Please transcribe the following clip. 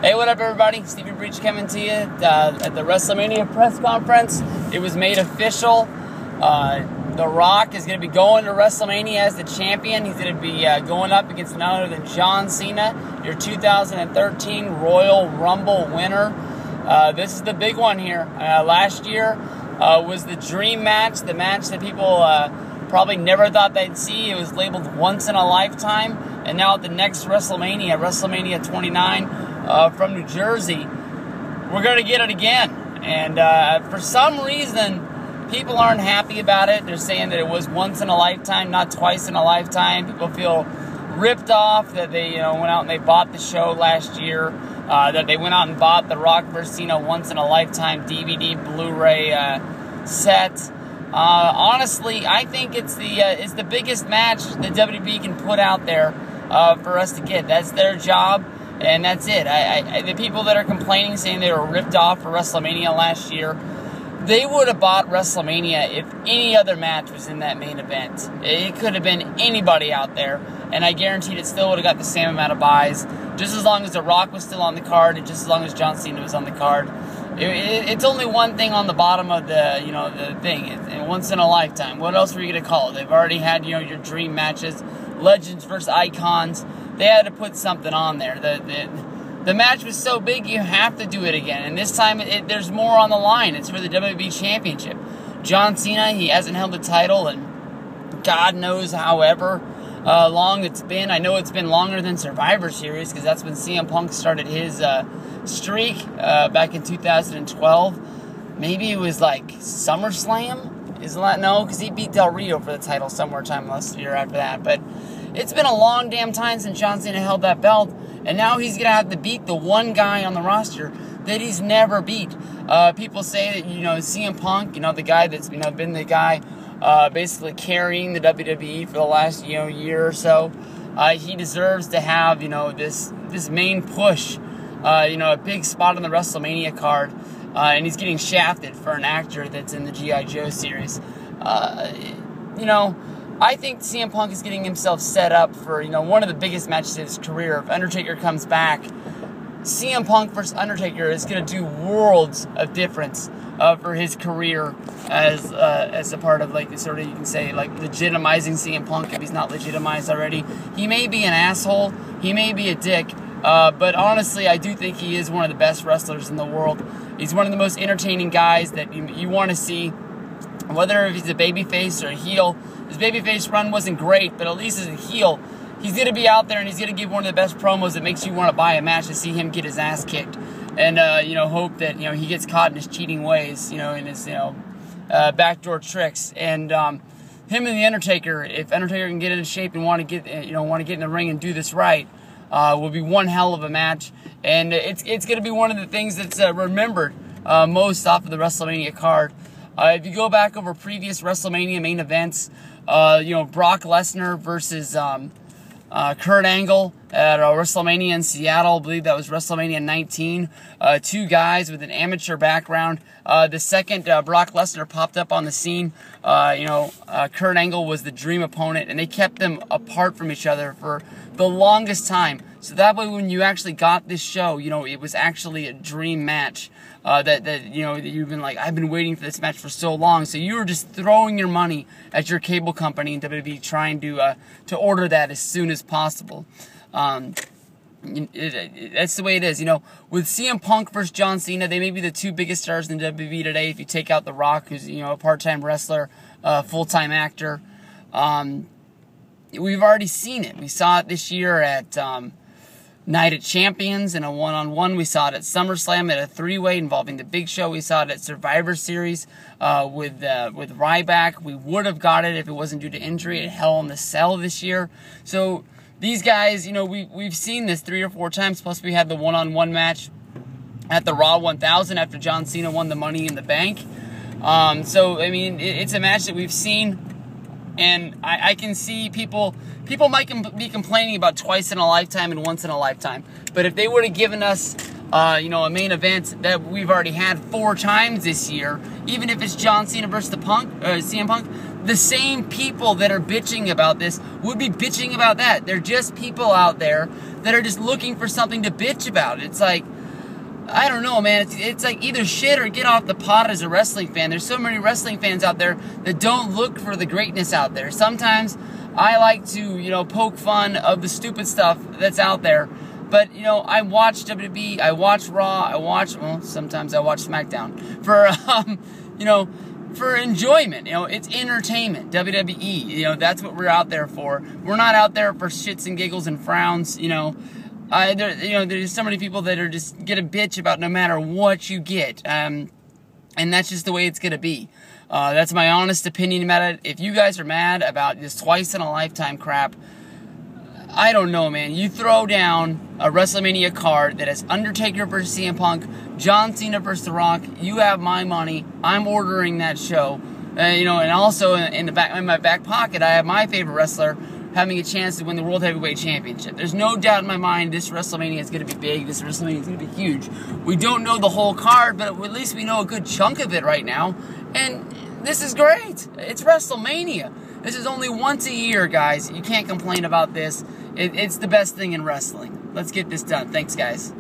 Hey, what up, everybody? Stevie Breach coming to you at the Wrestlemania press conference. It was made official. The Rock is going to be going to Wrestlemania as the champion. He's going to be going up against none other than John Cena, your 2013 Royal Rumble winner. This is the big one here. Last year was the dream match, the match that people probably never thought they'd see. It was labeled once in a lifetime. And now at the next WrestleMania, WrestleMania 29, from New Jersey, we're going to get it again. And for some reason, people aren't happy about it. They're saying that it was once in a lifetime, not twice in a lifetime. People feel ripped off that they went out and they bought the show last year, that they went out and bought the Rock vs. Cena once in a lifetime DVD Blu-ray set. Honestly, I think it's the biggest match the WWE can put out there for us to get. That's their job. And that's it. The people that are complaining, saying they were ripped off for WrestleMania last year, they would have bought WrestleMania if any other match was in that main event. It could have been anybody out there, and I guaranteed it still would have got the same amount of buys, just as long as The Rock was still on the card, and just as long as John Cena was on the card. It's only one thing on the bottom of the thing. It's once in a lifetime. What else were you gonna call it? They've already had your dream matches, legends versus icons. They had to put something on there. The match was so big, you have to do it again. And this time, there's more on the line. It's for the WWE Championship. John Cena, he hasn't held the title, and God knows however long it's been. I know it's been longer than Survivor Series, because that's when CM Punk started his streak back in 2012. Maybe it was like SummerSlam? Isn't that? No, because he beat Del Rio for the title somewhere time last year after that. But it's been a long damn time since John Cena held that belt, and now he's going to have to beat the one guy on the roster that he's never beat. People say that, CM Punk, the guy that's, been the guy basically carrying the WWE for the last, year or so, he deserves to have, this main push, a big spot on the WrestleMania card, and he's getting shafted for an actor that's in the G.I. Joe series. I think CM Punk is getting himself set up for, one of the biggest matches of his career. If Undertaker comes back, CM Punk versus Undertaker is going to do worlds of difference for his career as a part of, you can say, legitimizing CM Punk if he's not legitimized already. He may be an asshole, he may be a dick, but honestly, I do think he is one of the best wrestlers in the world. He's one of the most entertaining guys that you want to see, whether if he's a babyface or a heel. His babyface run wasn't great, but at least as a heel, he's going to be out there and he's going to give one of the best promos that makes you want to buy a match to see him get his ass kicked. And, hope that, he gets caught in his cheating ways, in his, backdoor tricks. And him and The Undertaker, if Undertaker can get into shape and want to get in the ring and do this right, will be one hell of a match. And it's going to be one of the things that's remembered most off of the WrestleMania card. If you go back over previous WrestleMania main events, Brock Lesnar versus Kurt Angle at WrestleMania in Seattle. I believe that was WrestleMania 19. Two guys with an amateur background. The second Brock Lesnar popped up on the scene, Kurt Angle was the dream opponent, and they kept them apart from each other for the longest time. So that way, when you actually got this show, it was actually a dream match. That you've been like, I've been waiting for this match for so long. So you were just throwing your money at your cable company and WWE trying to order that as soon as possible. That's the way it is. With CM Punk versus John Cena, they may be the two biggest stars in WWE today. If you take out The Rock, who's a part-time wrestler, full-time actor, we've already seen it. We saw it this year at Night at Champions in a one-on-one. We saw it at SummerSlam at a three-way involving the Big Show. We saw it at Survivor Series with Ryback. We would have got it if it wasn't due to injury at Hell in the Cell this year. So these guys, we've seen this 3 or 4 times. Plus we had the one-on-one match at the Raw 1000 after John Cena won the Money in the Bank. So I mean, it's a match that we've seen, and I can see people might be complaining about twice in a lifetime and once in a lifetime. But if they would have given us, a main event that we've already had 4 times this year, even if it's John Cena versus CM Punk, the same people that are bitching about this would be bitching about that. They're just people out there that are just looking for something to bitch about. It's like, I don't know, man. It's like either shit or get off the pot as a wrestling fan. There's so many wrestling fans out there that don't look for the greatness out there. Sometimes I like to, you know, poke fun of the stupid stuff that's out there. But, you know, I watch WWE, I watch Raw, well, sometimes I watch SmackDown for, you know, for enjoyment. You know, it's entertainment. WWE, you know, that's what we're out there for. We're not out there for shits and giggles and frowns, you know. There's so many people that are just get a bitch about no matter what you get, and that's just the way it's gonna be. That's my honest opinion about it. If you guys are mad about this twice in a lifetime crap, I don't know, man. You throw down a WrestleMania card that has Undertaker versus CM Punk, John Cena versus The Rock. You have my money. I'm ordering that show. You know, and also in my back pocket, I have my favorite wrestler having a chance to win the World Heavyweight Championship. There's no doubt in my mind this WrestleMania is going to be big. This WrestleMania is going to be huge. We don't know the whole card, but at least we know a good chunk of it right now. And this is great. It's WrestleMania. This is only once a year, guys. You can't complain about this. It's the best thing in wrestling. Let's get this done. Thanks, guys.